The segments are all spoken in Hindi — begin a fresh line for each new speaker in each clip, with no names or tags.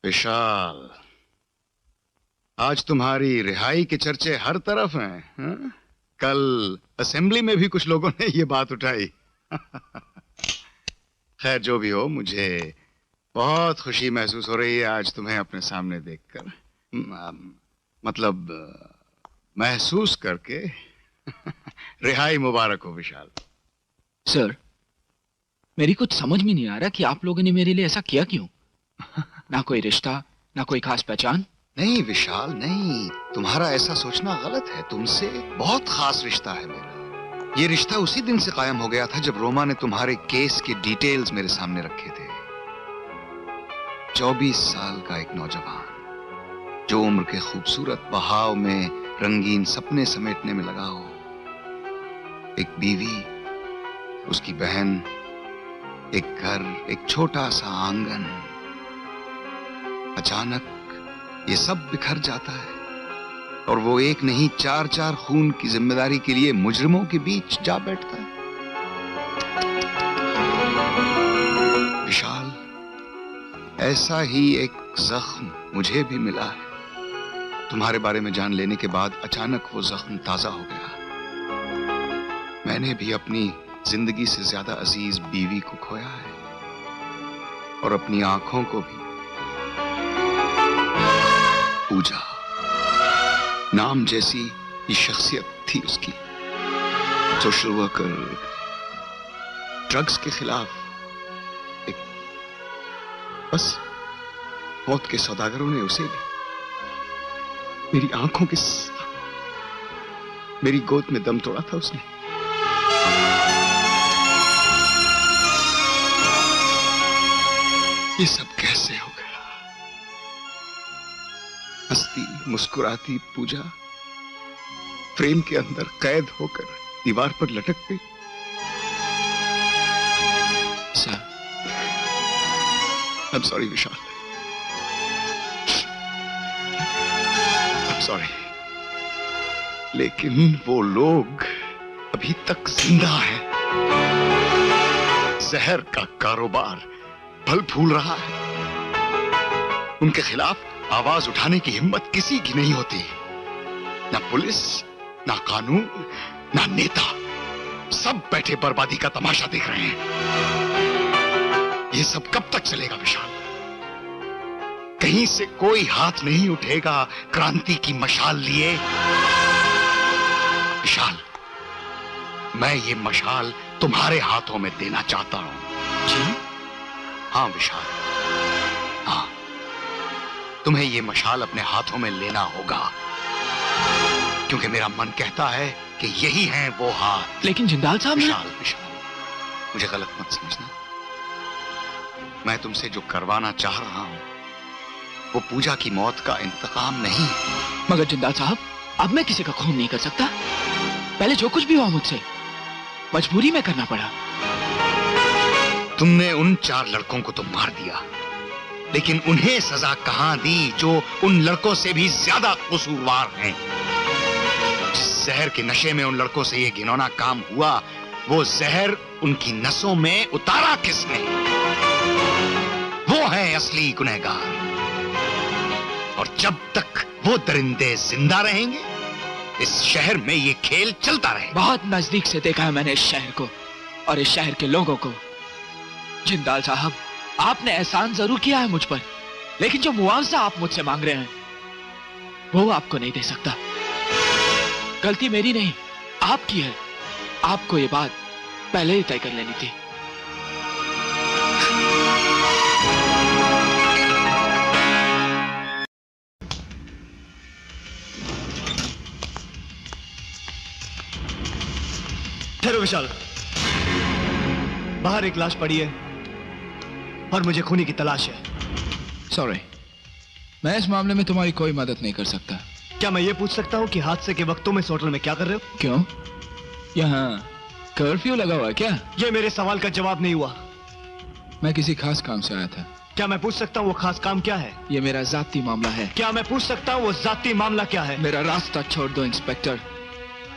विशाल, आज तुम्हारी रिहाई के चर्चे हर तरफ हैं, हाँ? कल असेंबली में भी कुछ लोगों ने ये बात उठाई। खैर, जो भी हो, मुझे बहुत खुशी महसूस हो रही है आज तुम्हें अपने सामने देखकर। मतलब महसूस करके। रिहाई मुबारक हो विशाल।
सर, मेरी कुछ समझ में नहीं आ रहा कि आप लोगों ने मेरे लिए ऐसा किया क्यों। ना कोई रिश्ता, ना कोई खास पहचान।
नहीं विशाल, नहीं, तुम्हारा ऐसा सोचना गलत है। तुमसे बहुत खास रिश्ता है मेरा। ये रिश्ता उसी दिन से कायम हो गया था जब रोमा ने तुम्हारे केस के डिटेल्स मेरे सामने रखे थे। 24 साल का एक नौजवान जो उम्र के खूबसूरत बहाव में रंगीन सपने समेटने में लगा हो, एक बीवी, उसकी बहन, एक घर, एक छोटा सा आंगन। अचानक ये सब बिखर जाता है और वो एक नहीं 4-4 खून की जिम्मेदारी के लिए मुजरिमों के बीच जा बैठता है। विशाल, ऐसा ही एक जख्म मुझे भी मिला है। तुम्हारे बारे में जान लेने के बाद अचानक वो जख्म ताजा हो गया। मैंने भी अपनी जिंदगी से ज्यादा अजीज बीवी को खोया है और अपनी आंखों को भी। पूजा नाम जैसी ये शख्सियत थी उसकी। सोशल वर्कर, ड्रग्स के खिलाफ एक, बस मौत के सौदागरों ने उसे भी मेरी आंखों के मेरी गोद में दम तोड़ा था उसने। ये सब कैसे हो गया? हंसती मुस्कुराती पूजा फ्रेम के अंदर कैद होकर दीवार पर लटक गई।
Sir,
I am sorry Vishal, I am sorry, लेकिन वो लोग अभी तक जिंदा है। जहर का कारोबार फल फूल रहा है। उनके खिलाफ आवाज उठाने की हिम्मत किसी की नहीं होती। ना पुलिस, ना कानून, ना नेता, सब बैठे बर्बादी का तमाशा देख रहे हैं। ये सब कब तक चलेगा विशाल? कहीं से कोई हाथ नहीं उठेगा क्रांति की मशाल लिए। विशाल, मैं ये मशाल तुम्हारे हाथों में देना चाहता हूं।
जी?
हाँ विशाल, हाँ, तुम्हें ये मशाल अपने हाथों में लेना होगा, क्योंकि मेरा मन कहता है कि यही हैं वो हाथ।
लेकिन जिंदाल साहब,
विशाल, विशाल, मुझे गलत मत समझना। मैं तुमसे जो करवाना चाह रहा हूं वो पूजा की मौत का इंतकाम नहीं।
मगर जिंदाल साहब, अब मैं किसी का खून नहीं कर सकता। पहले जो कुछ भी हुआ मुझसे मजबूरी में करना पड़ा।
तुमने उन 4 लड़कों को तो मार दिया, लेकिन उन्हें सजा कहां दी जो उन लड़कों से भी ज्यादा कसूरवार हैं। जिस जहर के नशे में उन लड़कों से ये घिनौना काम हुआ, वो जहर उनकी नसों में उतारा किसने? वो है असली गुनहगार। और जब तक वो दरिंदे जिंदा रहेंगे, इस शहर में ये खेल चलता रहेगा।
बहुत नजदीक से देखा है मैंने इस शहर को और इस शहर के लोगों को। जिंदाल साहब, आपने एहसान जरूर किया है मुझ पर, लेकिन जो मुआवजा आप मुझसे मांग रहे हैं वो आपको नहीं दे सकता। गलती मेरी नहीं, आपकी है। आपको ये बात पहले ही तय कर लेनी थी।
ठहरो विशाल, बाहर एक लाश पड़ी है और मुझे खूनी की तलाश है।
सॉरी, मैं इस मामले में तुम्हारी कोई मदद नहीं कर सकता।
क्या मैं ये पूछ सकता हूँ कि हादसे के वक्त तुम इस होटल में क्या कर रहे हो?
क्यों? यहाँ कर्फ्यू लगा हुआ है क्या?
ये मेरे सवाल का जवाब नहीं हुआ।
मैं किसी खास काम से आया था।
क्या मैं पूछ सकता हूँ वो खास काम क्या है?
ये मेरा जाती मामला है।
क्या मैं पूछ सकता हूँ वो जाती मामला क्या है?
मेरा रास्ता छोड़ दो इंस्पेक्टर,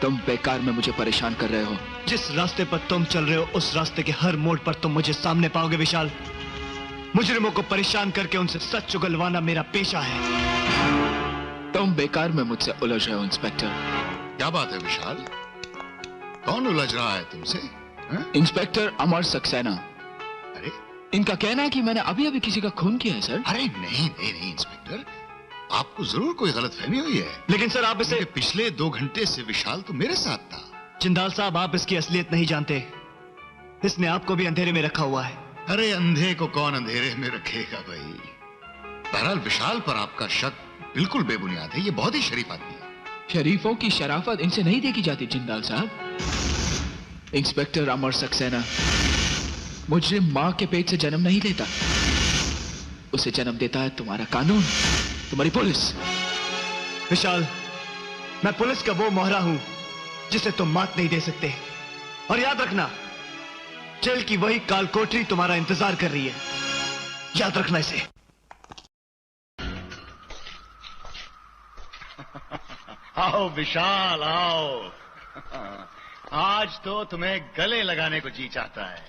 तुम बेकार में मुझे परेशान कर रहे हो।
जिस रास्ते पर तुम चल रहे हो उस रास्ते के हर मोड़ पर तुम मुझे सामने पाओगे विशाल। मुजरिमों को परेशान करके उनसे सच उगलवाना मेरा पेशा है।
तुम बेकार में मुझसे उलझ रहे हो इंस्पेक्टर।
क्या बात है विशाल, कौन उलझ रहा है तुमसे?
इंस्पेक्टर अमर सक्सेना।
अरे
इनका कहना है कि मैंने अभी अभी किसी का खून किया है सर।
अरे नहीं नहीं नहीं इंस्पेक्टर, आपको जरूर कोई गलतफहमी हुई है।
लेकिन सर आप इसे...
क्योंकि पिछले 2 घंटे से विशाल तो मेरे साथ था।
जिंदाल साहब, आप इसकी असलियत नहीं जानते। इसने आपको भी अंधेरे में रखा हुआ है।
अरे अंधे को कौन अंधेरे में रखेगा भाई। बहरहाल विशाल पर आपका शक बिल्कुल बेबुनियाद है, ये बहुत ही शरीफ आदमी है।
शरीफों की शराफत इनसे नहीं देखी जाती जिंदाल साहब। इंस्पेक्टर अमर सक्सेना मुजरिम मां के पेट से जन्म नहीं लेता, उसे जन्म देता है तुम्हारा कानून, तुम्हारी पुलिस।
विशाल, मैं पुलिस का वो मोहरा हूं जिसे तुम मात नहीं दे सकते। और याद रखना, जेल की वही काल कोठरी तुम्हारा इंतजार कर रही है। याद रखना इसे।
आओ विशाल आओ। आज तो तुम्हें गले लगाने को जी चाहता है।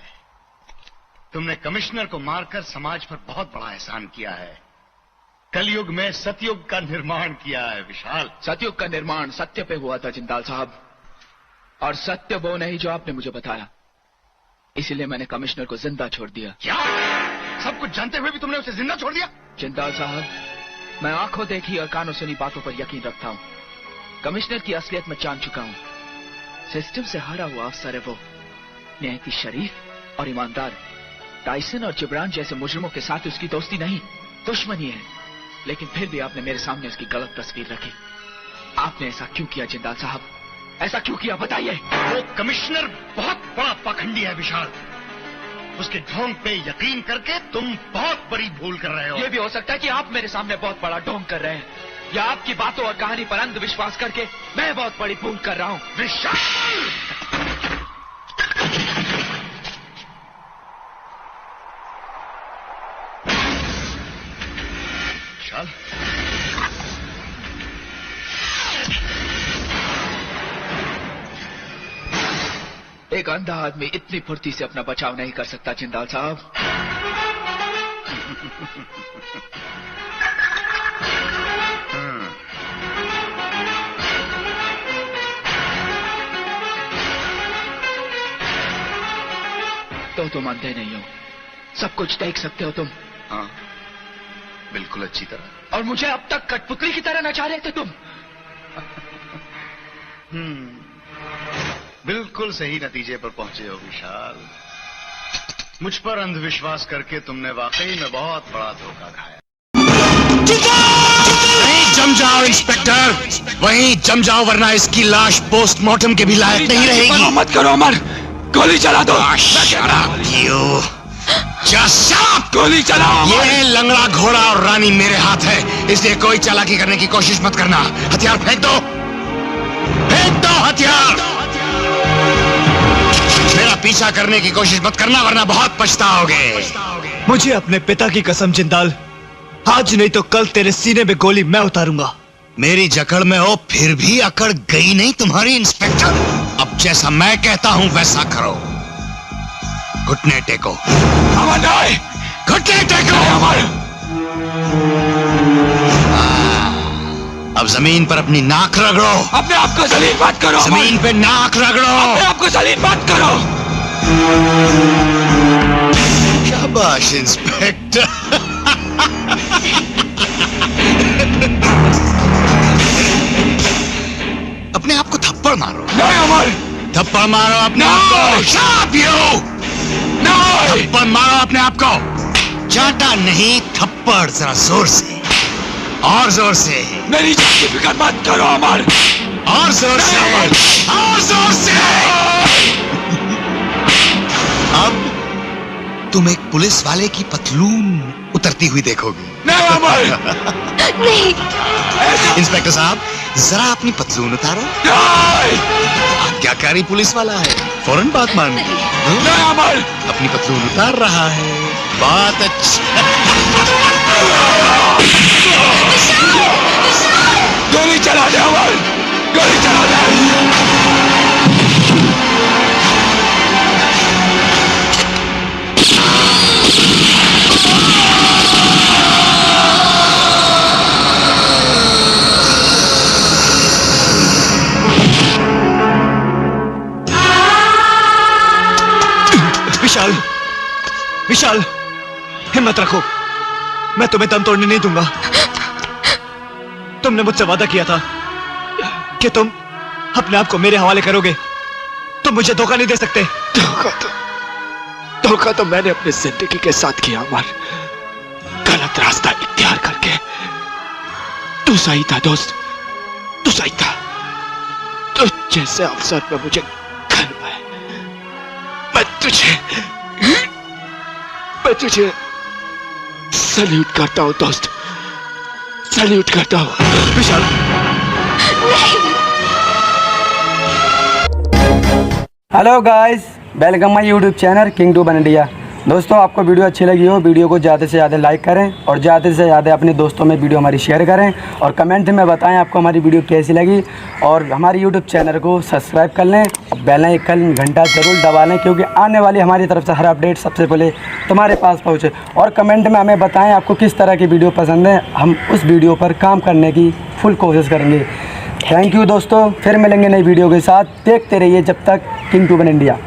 तुमने कमिश्नर को मारकर समाज पर बहुत बड़ा एहसान किया है। कलयुग में सतयुग का निर्माण किया है विशाल।
सतयुग का निर्माण सत्य पे हुआ था जिंदाल साहब, और सत्य वो नहीं जो आपने मुझे बताया। इसीलिए मैंने कमिश्नर को जिंदा छोड़ दिया।
क्या? सब कुछ जानते हुए भी तुमने उसे जिंदा छोड़ दिया?
जिंदाल साहब, मैं आंखों देखी और कानों सुनी बातों पर यकीन रखता हूँ। कमिश्नर की असलियत में जान चुका हूँ। सिस्टम से हारा हुआ अफसर है वो, निहायती शरीफ और ईमानदार। टाइसन और जिब्रान जैसे मुजरिमों के साथ उसकी दोस्ती नहीं, दुश्मनी है। लेकिन फिर भी आपने मेरे सामने उसकी गलत तस्वीर रखी। आपने ऐसा क्यों किया जिंदाल साहब? ऐसा क्यों किया बताइए।
वो कमिश्नर बहुत बड़ा पाखंडी है विशाल। उसके ढोंग पे यकीन करके तुम बहुत बड़ी भूल कर रहे हो।
ये भी हो सकता है कि आप मेरे सामने बहुत बड़ा ढोंग कर रहे हैं, या आपकी बातों और कहानी पर अंधविश्वास करके मैं बहुत बड़ी भूल कर रहा हूं।
विशाल! विशाल,
एक अंधा आदमी इतनी फुर्ती से अपना बचाव नहीं कर सकता जिंदाल साहब। तो तुम अंधे नहीं हो, सब कुछ देख सकते हो तुम।
हाँ बिल्कुल अच्छी तरह।
और मुझे अब तक कठपुतली की तरह नचा रहे थे तुम।
बिल्कुल सही नतीजे पर पहुंचे हो विशाल। मुझ पर अंधविश्वास करके तुमने वाकई में बहुत बड़ा धोखा खाया।
वहीं जम जाओ इंस्पेक्टर, वहीं जम जाओ, वरना इसकी लाश पोस्टमार्टम के भी लायक नहीं रहेगी।
मत करो अमर, गोली चला दो।
शराब पियो, शराब।
गोली चलाओ अमर।
ये लंगड़ा घोड़ा और रानी मेरे हाथ है, इसलिए कोई चालाकी करने की कोशिश मत करना। हथियार फेंक दो, फेंक दो हथियार। मेरा पीछा करने की कोशिश मत करना, वरना बहुत पछताओगे।
मुझे अपने पिता की कसम जिंदाल, आज नहीं तो कल तेरे सीने में गोली मैं उतारूंगा।
मेरी जकड़ में हो फिर भी अकड़ गई नहीं तुम्हारी इंस्पेक्टर। अब जैसा मैं कहता हूं वैसा करो। घुटने टेको।
अमर नहीं,
घुटने टेको।
अमर।
अब जमीन पर अपनी नाक रगड़ो।
अपने आप को जलील मत करो।
जमीन पे नाक रगड़ो।
अपने आप को जलील मत करो।
शाबाश इंस्पेक्टर। अपने आप को थप्पड़ मारो।
नहीं अमर,
थप्पड़ मारो अपने आप को। शाप यू। थप्पड़ मारो अपने आप को। चाटा नहीं, थप्पड़ जरा जोर से, और जोर से।
मेरी जान की फिक्र मत करो अमर।
और जोर से, और जोर से। अब तुम एक पुलिस वाले की पतलून उतरती हुई देखोगे।
नहीं अमर।
नहीं।
इंस्पेक्टर साहब, जरा अपनी पतलून उतारो।
नहीं।
आज्ञाकारी पुलिस वाला है, फौरन बात मान ली।
नहीं अमर।
अपनी पतलून उतार रहा है, बात अच्छा।
गोली चला दे अमर, गोली चला दे।
विशाल, विशाल, हिम्मत रखो, मैं तुम्हें दम तोड़ने नहीं दूंगा। तुमने मुझसे वादा किया था कि तुम अपने आप को मेरे हवाले करोगे। तुम मुझे धोखा नहीं दे सकते।
धोखा तो मैंने अपनी जिंदगी के साथ किया अमर, गलत रास्ता इख्तियार करके। तू सही था दोस्त, तू सही था। तो जैसे अवसर पे मुझे गर्व है, मैं तुझे सल्यूट करता हूं दोस्त, सल्यूट करता हूं।
Vishal,
hello guys, welcome my YouTube channel king two one India. दोस्तों, आपको वीडियो अच्छी लगी हो, वीडियो को ज़्यादा से ज़्यादा लाइक करें और ज़्यादा से ज़्यादा अपने दोस्तों में वीडियो हमारी शेयर करें और कमेंट में बताएं आपको हमारी वीडियो कैसी लगी। और हमारे यूट्यूब चैनल को सब्सक्राइब कर लें, बेल आइकन घंटा ज़रूर दबा लें, क्योंकि आने वाली हमारी तरफ से हर अपडेट सबसे पहले तुम्हारे पास पहुँचे। और कमेंट में हमें बताएँ आपको किस तरह की वीडियो पसंद है, हम उस वीडियो पर काम करने की फुल कोशिश करेंगे। थैंक यू दोस्तों, फिर मिलेंगे नई वीडियो के साथ। देखते रहिए जब तक किंग टू वन इंडिया।